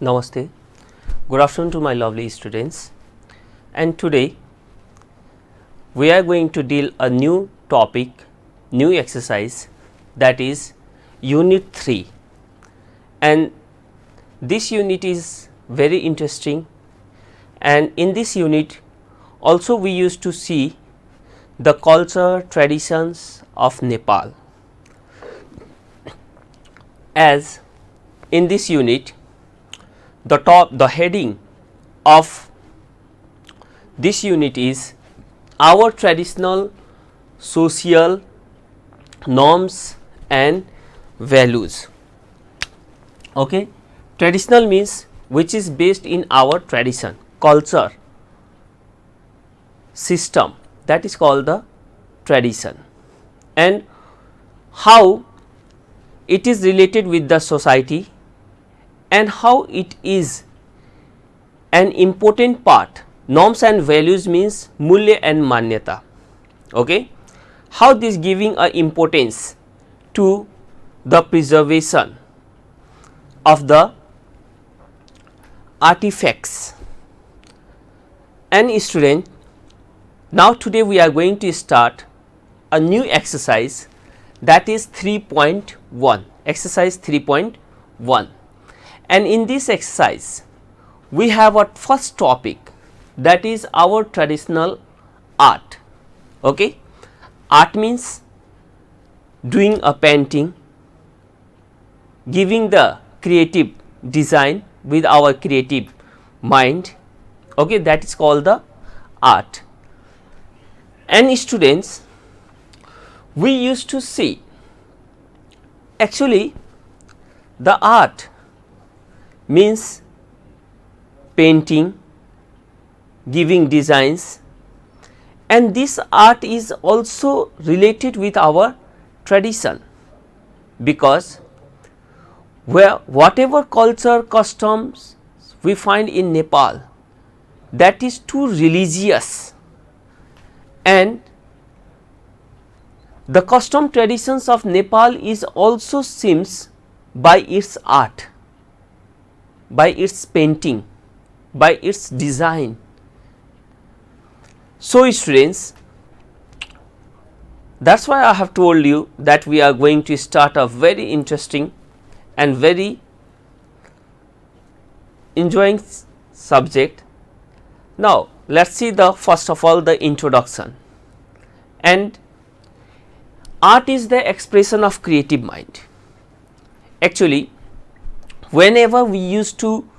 Namaste. Good afternoon to my lovely students, and today we are going to deal a new topic, new exercise, that is unit 3, and this unit is very interesting, and in this unit also we used to see the culture traditions of Nepal. As in this unit, the heading of this unit is our traditional social norms and values. Okay, traditional means which is based in our tradition, culture, system, that is called the tradition, and how it is related with the society and how it is an important part. Norms and values means mulya and manyata. Okay, how this giving a importance to the preservation of the artifacts. And student, now today we are going to start a new exercise, that is 3.1, exercise 3.1, and in this exercise we have a first topic, that is our traditional art. Okay, art means doing a painting, giving the creative design with our creative mind. Okay, that is called the art. And students, we used to see actually the art means painting, giving designs, and this art is also related with our tradition, because whatever culture, customs we find in Nepal, that is too religious, and the custom traditions of Nepal is also seems by its art, by its painting, by its design. So students, that is why I have told you that we are going to start a very interesting and very enjoying subject. Now let us see the first of all the introduction. And art is the expression of creative mind. Actually, whenever we used to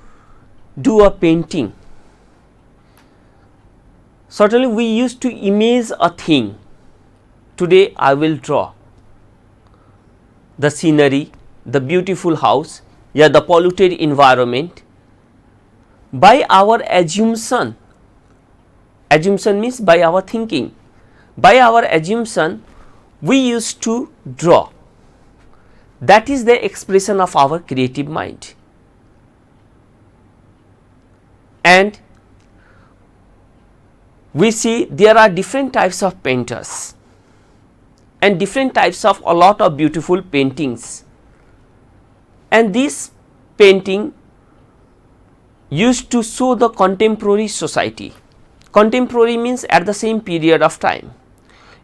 do a painting, certainly we used to image a thing. Today I will draw the scenery, the beautiful house, yeah, the polluted environment. By our assumption, assumption means by our thinking, by our assumption we used to draw. That is the expression of our creative mind. And we see there are different types of painters and different types of a lot of beautiful paintings, and this painting used to show the contemporary society. Contemporary means at the same period of time.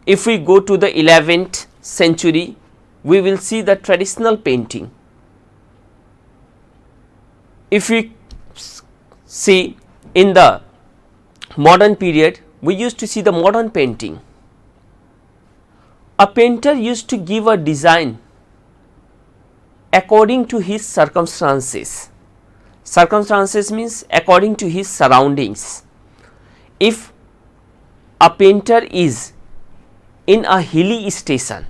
If we go to the 11th century, we will see the traditional painting. If we see in the modern period, we used to see the modern painting. A painter used to give a design according to his circumstances. Circumstances means according to his surroundings. If a painter is in a hilly station,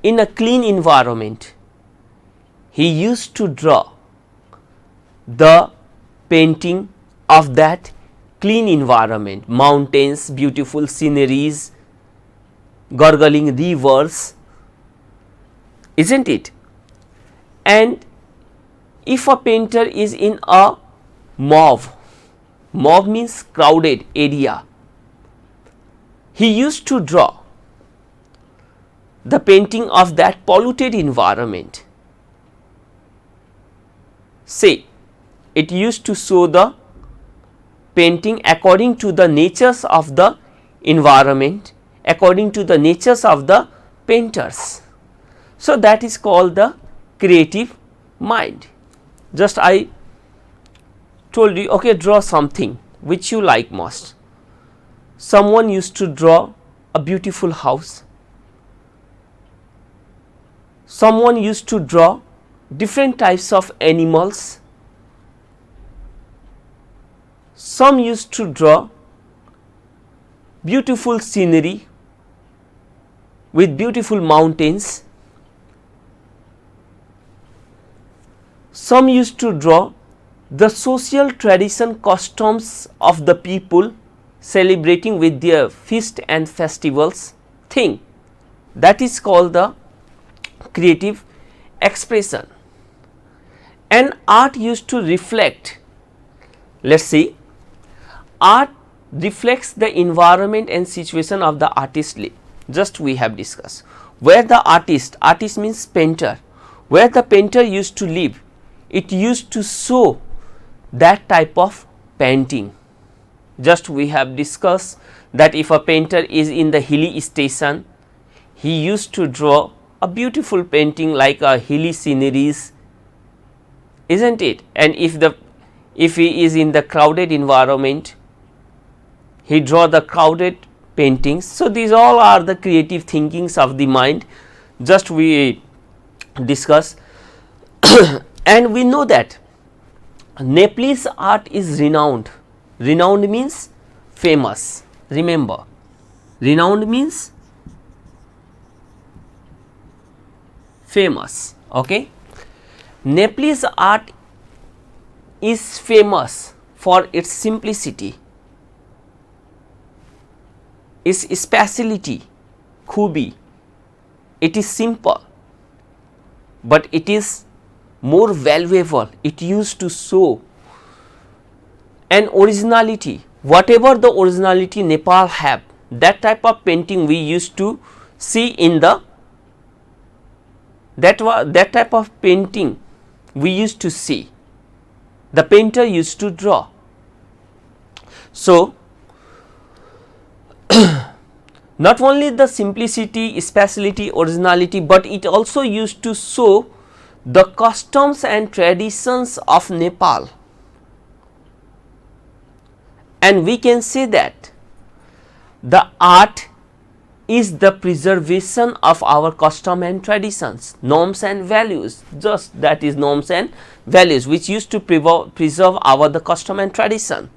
in a clean environment, he used to draw the painting of that clean environment, mountains, beautiful sceneries, gurgling rivers, isn't it? And if a painter is in a mob means crowded area, he used to draw the painting of that polluted environment. say it used to show the painting according to the natures of the environment, according to the natures of the painters. So, that is called the creative mind. Just I told you, okay, draw something which you like most. Someone used to draw a beautiful house. Someone used to draw different types of animals. Some used to draw beautiful scenery with beautiful mountains. Some used to draw the social tradition customs of the people celebrating with their feast and festivals thing. That is called the creative expression. And art used to reflect, let us see, art reflects the environment and situation of the artist live. Just we have discussed where the artist means painter, where the painter used to live, it used to show that type of painting. Just we have discussed that if a painter is in the hilly station, he used to draw a beautiful painting like a hilly sceneries, isn't it? And if he is in the crowded environment, he draw the crowded paintings. So, these all are the creative thinkings of the mind, just we discuss. And we know that Nepalese art is renowned. Renowned means famous. Remember, renowned means famous. Okay, Nepalese art is famous for its simplicity, its speciality, khubi. It is simple, but it is more valuable. It used to show an originality. Whatever the originality Nepal have, that type of painting we used to see in the that type of painting we used to see. The painter used to draw. So, not only the simplicity, speciality, originality, but it also used to show the customs and traditions of Nepal. And we can say that the art is the preservation of our custom and traditions, norms and values. Just that is norms and values which used to preserve our the custom and tradition,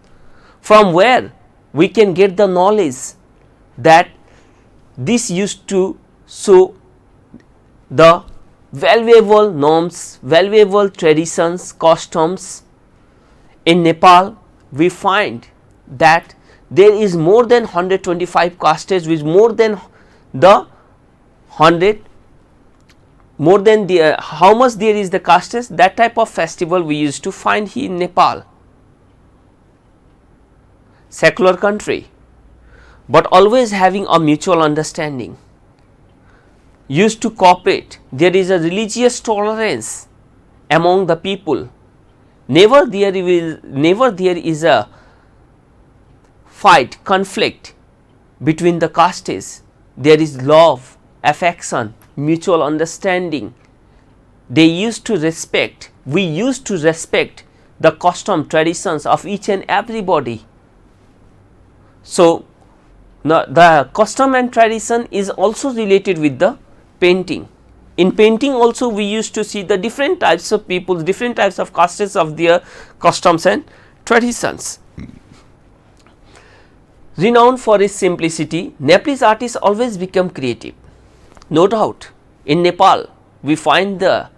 from where we can get the knowledge that this used to show the valuable norms, valuable traditions, customs. In Nepal, we find that there is more than 125 castes, with more than the 100, more than the how much there is the castes. That type of festival we used to find here in Nepal. Secular country, but always having a mutual understanding, used to cooperate. There is a religious tolerance among the people. Never there is a fight, conflict between the castes. There is love, affection, mutual understanding. They used to respect, we used to respect the custom, traditions of each and everybody. So, the custom and tradition is also related with the painting. In painting also we used to see the different types of people, different types of castes of their customs and traditions. Renowned for its simplicity, Nepalese artists always become creative. No doubt, in Nepal we find the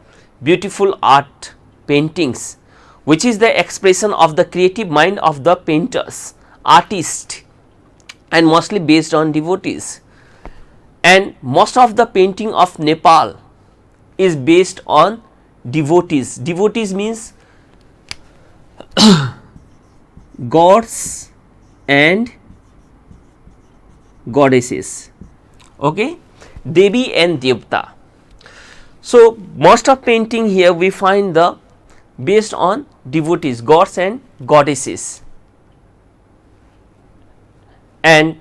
beautiful art paintings, which is the expression of the creative mind of the painters, artists, and mostly based on devotees. And most of the painting of Nepal is based on devotees. Devotees means gods and goddesses, okay, Devi and Devta. So, most of painting here we find the based on devotees, gods and goddesses. And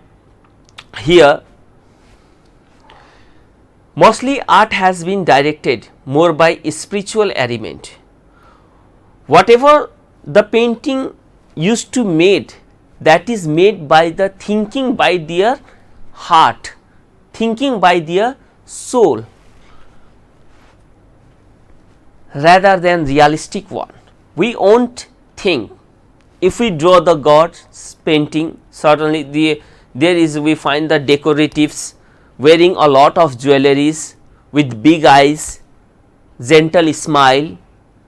here mostly art has been directed more by spiritual element. Whatever the painting used to made, that is made by the thinking by their heart, thinking by their soul, rather than realistic one. We won't think. If we draw the gods painting, certainly we find the decoratives wearing a lot of jewelries with big eyes, gentle smile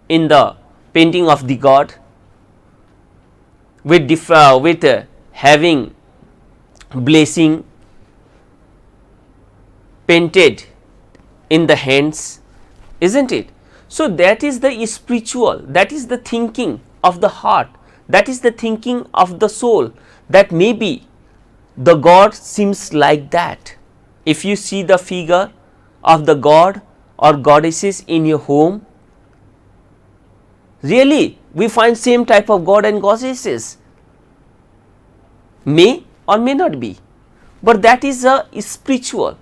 in the painting of the god, with having blessing painted in the hands, isn't it? So that is the spiritual, that is the thinking of the heart, that is the thinking of the soul, that maybe the god seems like that. If you see the figure of the god or goddesses in your home, really we find same type of god and goddesses, may or may not be, but that is a spiritual,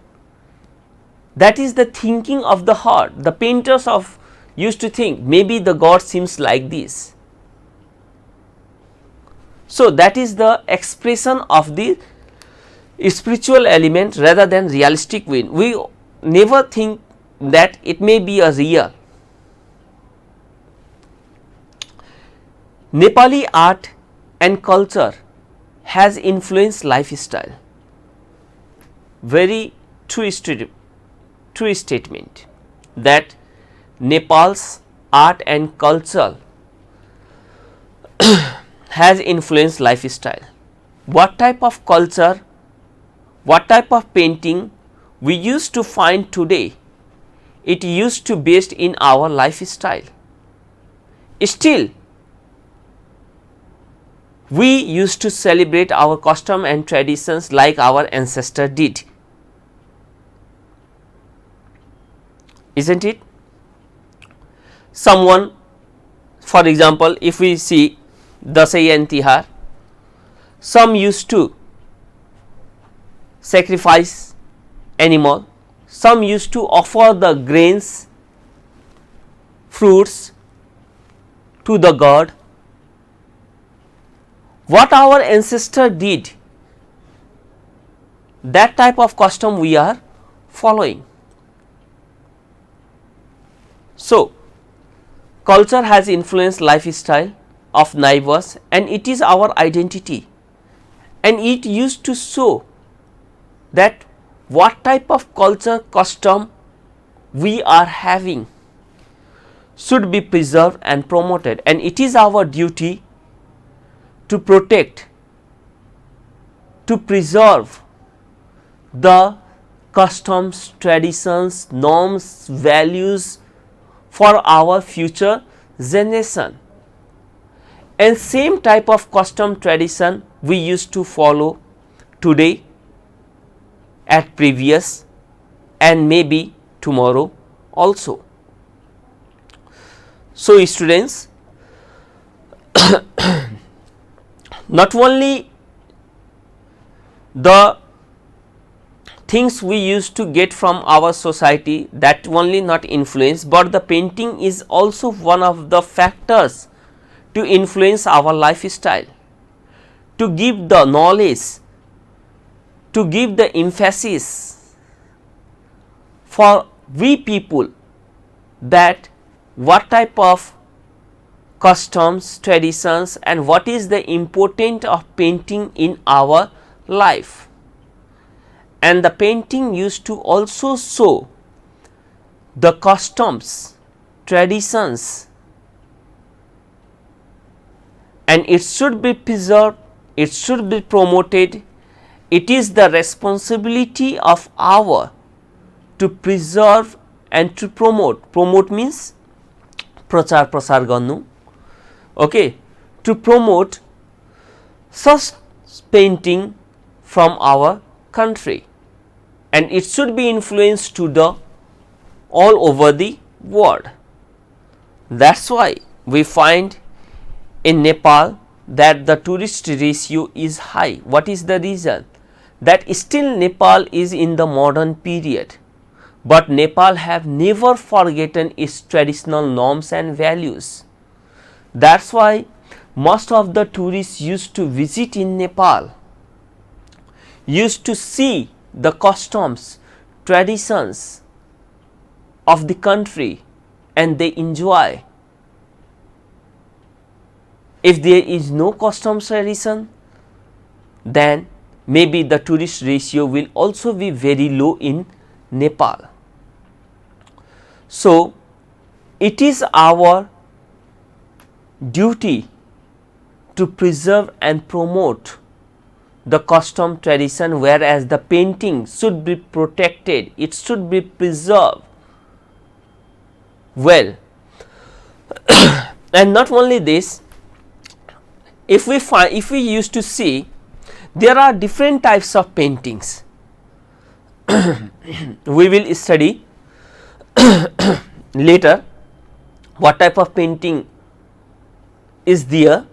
that is the thinking of the heart. The painters of used to think maybe the god seems like this. So that is the expression of the spiritual element rather than realistic one. We never think that it may be a real. Nepali art and culture has influenced lifestyle. Very true statement that Nepal's art and culture has influenced lifestyle. What type of culture, what type of painting we used to find today, it used to based in our lifestyle. Still, we used to celebrate our custom and traditions like our ancestor did, isn't it? Someone, for example, if we see Dasai and Tihar, some used to sacrifice animal, some used to offer the grains, fruits to the god. What our ancestor did, that type of custom we are following. So culture has influenced lifestyle of neighbors and it is our identity, and it used to show that what type of culture custom we are having should be preserved and promoted, and it is our duty to protect, to preserve the customs, traditions, norms, values for our future generation. And same type of custom tradition we used to follow today, at previous, and maybe tomorrow also. So students, not only the things we used to get from our society, that only not influence, but the painting is also one of the factors to influence our lifestyle, to give the knowledge, to give the emphasis for we people that what type of customs, traditions, and what is the importance of painting in our life. And the painting used to also show the customs, traditions, and it should be preserved, it should be promoted. It is the responsibility of our to preserve and to promote. Promote means prachar prasar garnu. Okay, to promote such painting from our country, and it should be influenced to the all over the world. That's why we find in Nepal that the tourist ratio is high. What is the reason? That still Nepal is in the modern period, but Nepal have never forgotten its traditional norms and values. That's why most of the tourists used to visit in Nepal, used to see the customs, traditions of the country, and they enjoy. If there is no custom tradition, then maybe the tourist ratio will also be very low in Nepal. So, it is our duty to preserve and promote the custom tradition, whereas the painting should be protected, it should be preserved well. And not only this, if we used to see, there are different types of paintings. We will study later what type of painting is there,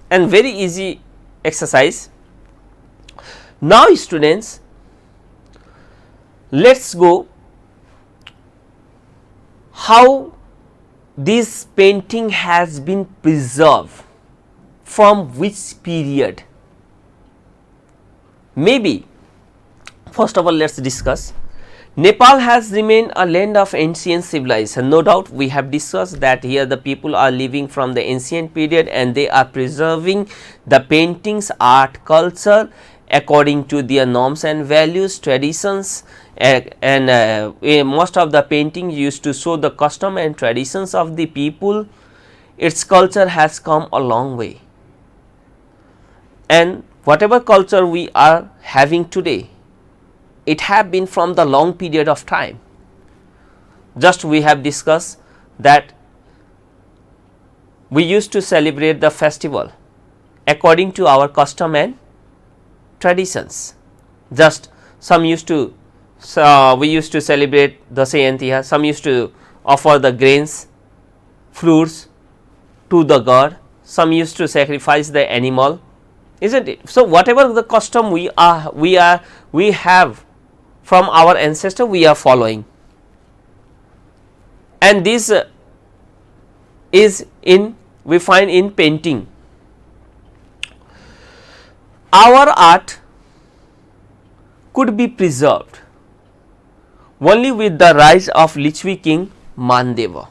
and very easy exercise. Now students, let us go how this painting has been preserved, from which period. Maybe first of all let us discuss. Nepal has remained a land of ancient civilization. No doubt we have discussed that here the people are living from the ancient period and they are preserving the paintings, art, culture according to their norms and values, traditions, and most of the paintings used to show the custom and traditions of the people. Its culture has come a long way, and whatever culture we are having today, it have been from the long period of time. Just we have discussed that we used to celebrate the festival according to our custom and traditions. Just some used to, we used to celebrate the Sayantiya, some used to offer the grains, fruits to the god, some used to sacrifice the animal, isn't it? So, whatever the custom we have from our ancestor, we are following, and this is in, we find in painting. Our art could be preserved only with the rise of Lichvi king Mandeva.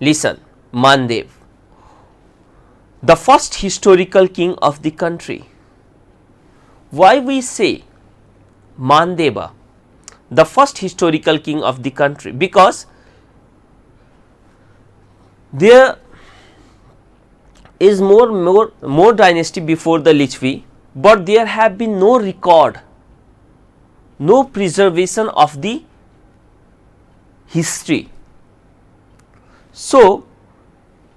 Listen, Mandev, the first historical king of the country. Why we say Mandeva, the first historical king of the country? Because there is more dynasty before the Lichvi, but there have been no record, no preservation of the history. So,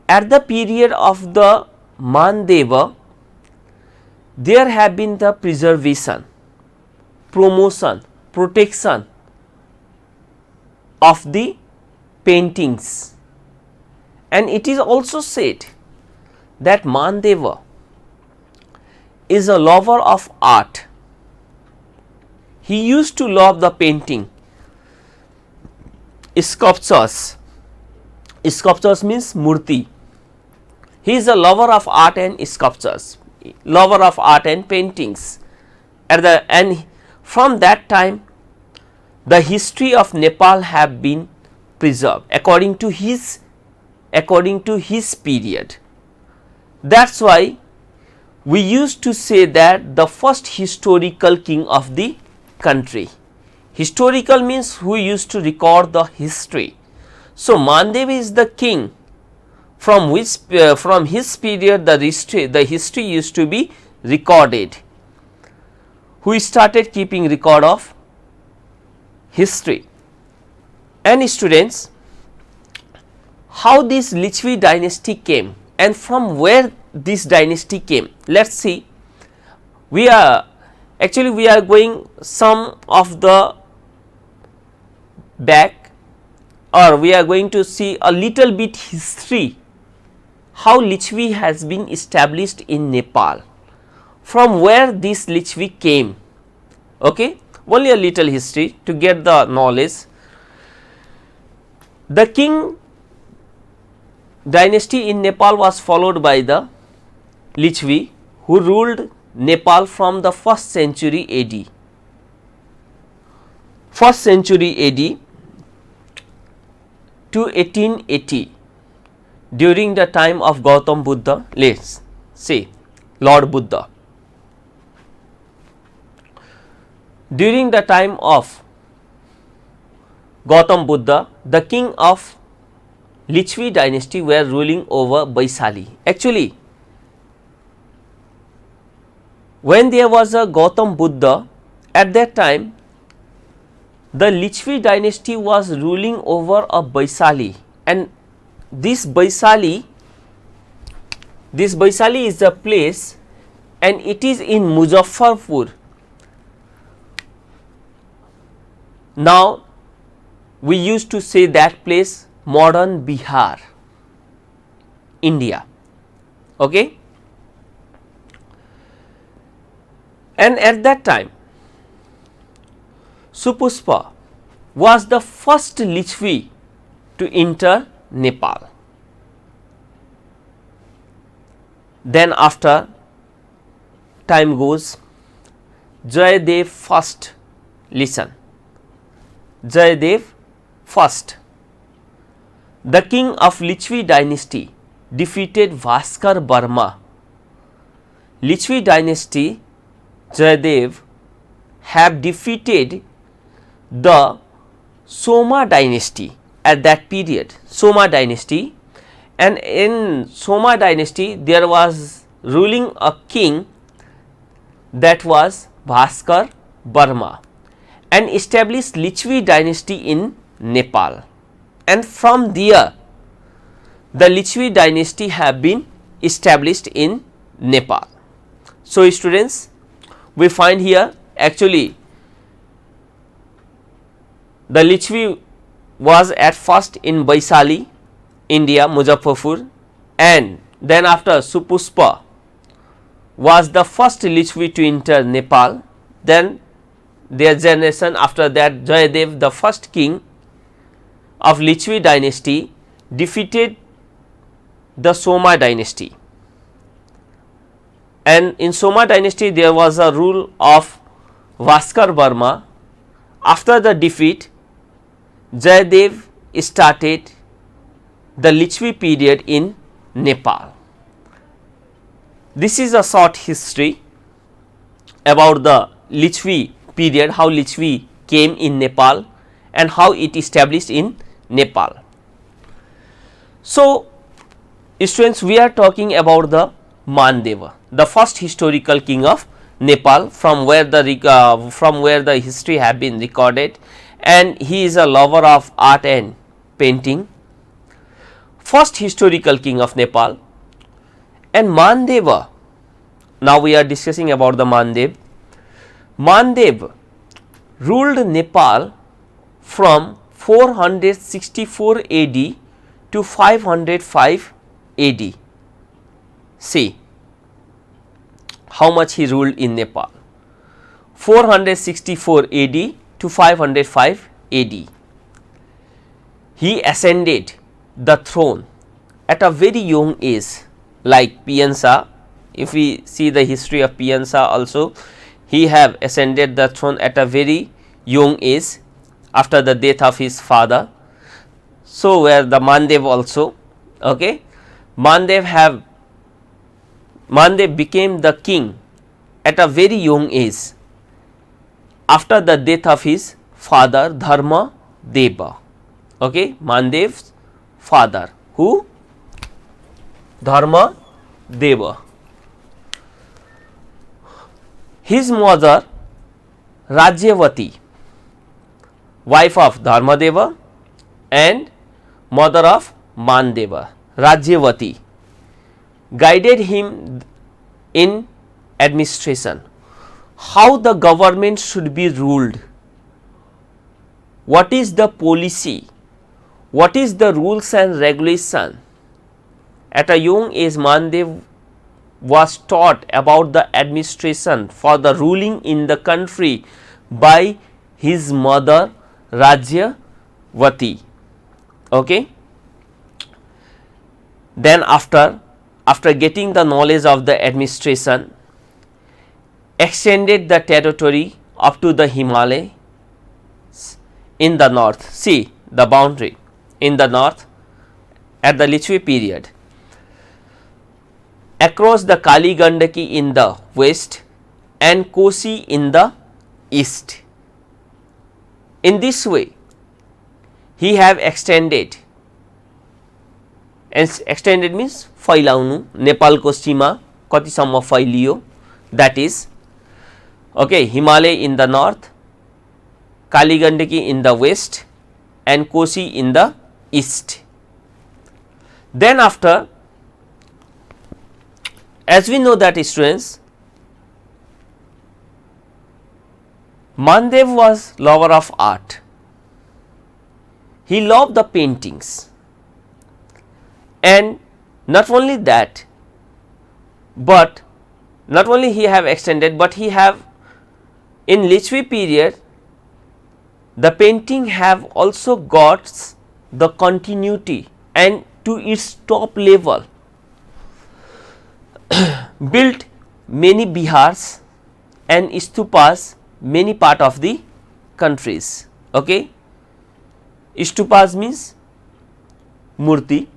at the period of the Mandeva, there have been the preservation, promotion, protection of the paintings, and it is also said that Mandeva is a lover of art. He used to love the painting, sculptures. Sculptures means murti. He is a lover of art and sculptures, lover of art and paintings. And from that time, the history of Nepal have been preserved according to his period. That's why we used to say that the first historical king of the country. Historical means who used to record the history. So, Mandev is the king from which from his period the history used to be recorded. Who started keeping record of history. And students, how this Lichvi dynasty came and from where this dynasty came, let us see. We are going some of the back, or we are going to see a little bit history how Lichvi has been established in Nepal, from where this Lichvi came. Okay, only a little history to get the knowledge. The king dynasty in Nepal was followed by the Lichvi, who ruled Nepal from the 1st century AD. 1st century AD to 1880, during the time of Gautam Buddha, let's say Lord Buddha. During the time of Gautam Buddha, the king of Lichvi dynasty were ruling over Vaishali. Actually, when there was a Gautam Buddha, at that time the Lichvi dynasty was ruling over a Vaishali, and this Vaishali is a place, and it is in Muzaffarpur. Now we used to say that place modern Bihar, India. Okay, and at that time Supushpa was the first Lichvi to enter Nepal. Then after time goes, Jayadev first, listen, Jayadev first, the king of Lichvi dynasty, defeated Bhaskar Barma. Lichvi dynasty, Jayadev have defeated the Soma dynasty at that period, Soma dynasty, and in Soma dynasty there was ruling a king, that was Bhaskar Barma, and established Lichvi dynasty in Nepal, and from there the Lichvi dynasty have been established in Nepal. So students, we find here actually the Lichvi was at first in Vaishali, India, Muzaffarpur, and then after Supushpa was the first Lichvi to enter Nepal. Then their generation after that, Jayadev, the first king of Lichvi dynasty, defeated the Soma dynasty, and in Soma dynasty there was a rule of Bhaskar Barma. After the defeat, Jayadev started the Lichvi period in Nepal. This is a short history about the Lichvi period, how Lichvi came in Nepal and how it established in Nepal. So students, we are talking about the Mandeva, the first historical king of Nepal, from where the history have been recorded, and he is a lover of art and painting. First historical king of Nepal. And Mandeva, now we are discussing about the Mandev. Mandev ruled Nepal from 464 AD to 505 AD. See how much he ruled in Nepal. 464 AD to 505 AD. He ascended the throne at a very young age, like Piyansa. If we see the history of Piyansa also, he have ascended the throne at a very young age after the death of his father. So where the Mandev also, okay, Mandev became the king at a very young age after the death of his father Dharma Deva. Okay, Mandev's father, who? Dharma Deva. His mother Rajyavati, wife of Dharma Deva and mother of Mandeva, Rajyavati, guided him in administration, how the government should be ruled, what is the policy, what is the rules and regulation, At a young age, Mandev was taught about the administration for the ruling in the country by his mother Rajyavati. Okay. Then after getting the knowledge of the administration, extended the territory up to the Himalayas in the north. See the boundary in the north at the Lichvi period, across the Kali Gandaki in the west and Kosi in the east. In this way, he have extended, and extended means फैलाउनु, नेपालको सीमा कतिसम्म फैलियो, that is okay, Himalaya in the north, Kali Gandaki in the west and Kosi in the east. Then after, as we know that students, Mandev was lover of art. He loved the paintings, and not only that, but not only he have extended, but he have in Lichvi period, the painting have also got the continuity and to its top level. Built many bihars and stupas many part of the countries. Okay, stupas means murti,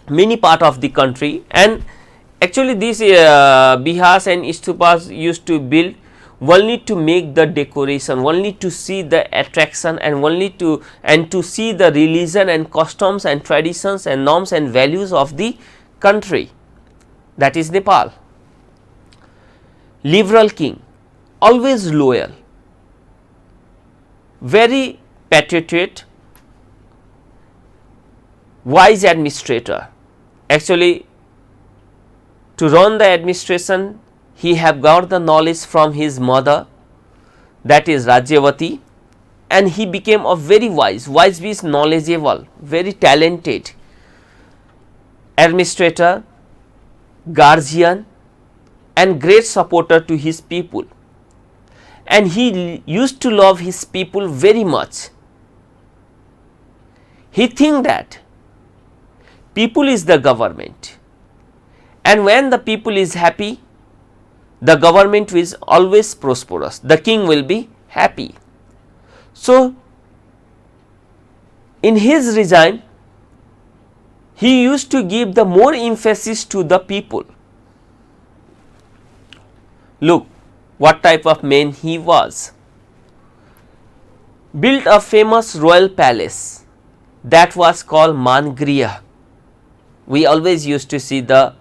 many part of the country, and actually these bihars and stupas used to build only to make the decoration, only to see the attraction, and only to see the religion and customs and traditions and norms and values of the country, that is Nepal. Liberal king, always loyal, very patriot, wise administrator. Actually, to run the administration, he have got the knowledge from his mother, that is Rajyavati, and he became a very wise means knowledgeable, very talented administrator, guardian, and great supporter to his people. And he used to love his people very much. He think that people is the government, and when the people is happy, the government is always prosperous, the king will be happy. So, in his regime, he used to give the more emphasis to the people. Look what type of man he was. Built a famous royal palace that was called Mangriha. We always used to see the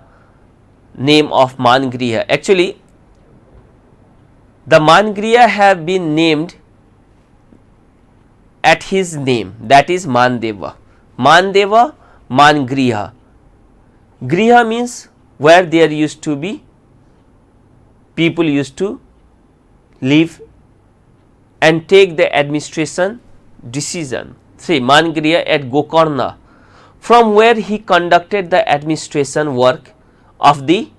name of Mangriha. Actually, the Mangriha have been named at his name, that is Mandeva. Mandeva, Mangriha. Griha means where there used to be people used to live and take the administration decision. See, Mangriha at Gokarna, from where he conducted the administration work of the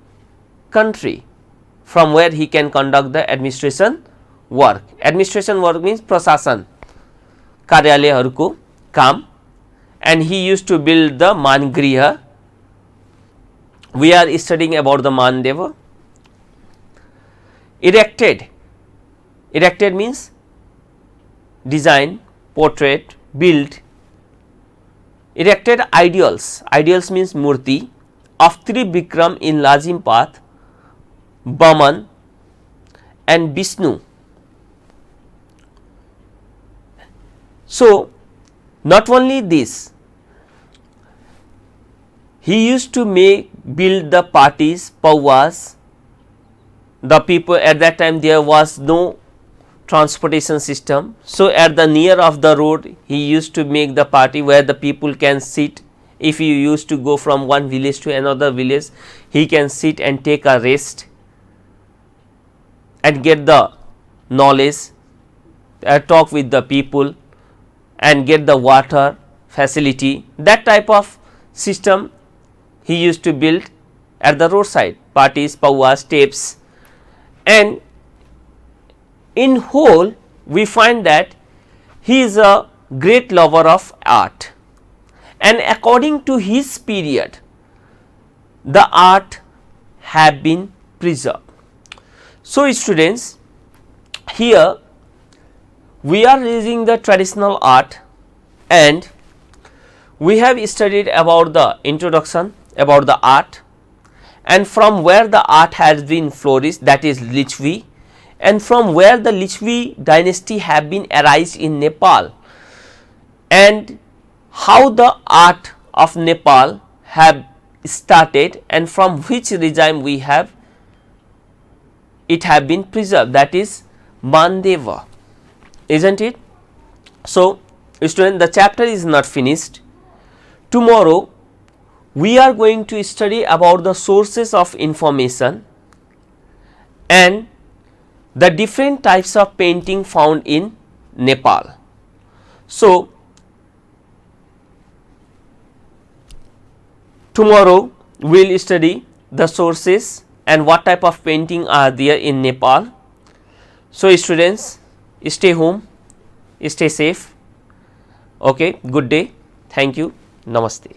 country, from where he can conduct the administration work. Administration work means prasasan, कार्यालयहरुको काम, and he used to build the Mangriha. We are studying about the Mandeva. Erected means design, portrait, built. Erected ideals means murti of Trivikram in Lajimpath, Baman and Vishnu. So, not only this, he used to build the parties, pawas. The people at that time, there was no transportation system. So, at the near of the road, he used to make the party where the people can sit. If you used to go from one village to another village, he can sit and take a rest and get the knowledge, talk with the people and get the water facility. That type of system he used to build at the roadside, parties, pauas, tapes, and in whole we find that he is a great lover of art, and according to his period the art have been preserved. So, students, here we are using the traditional art, and we have studied about the introduction about the art, and from where the art has been flourished, that is Lichvi, and from where the Lichvi dynasty have been arise in Nepal, and how the art of Nepal have started, and from which regime we have it have been preserved, that is Mandeva, isn't it? So, student, the chapter is not finished. Tomorrow we are going to study about the sources of information and the different types of painting found in Nepal. So, tomorrow we will study the sources and what type of painting are there in Nepal. So, students, stay home, stay safe. Okay, good day. Thank you. Namaste.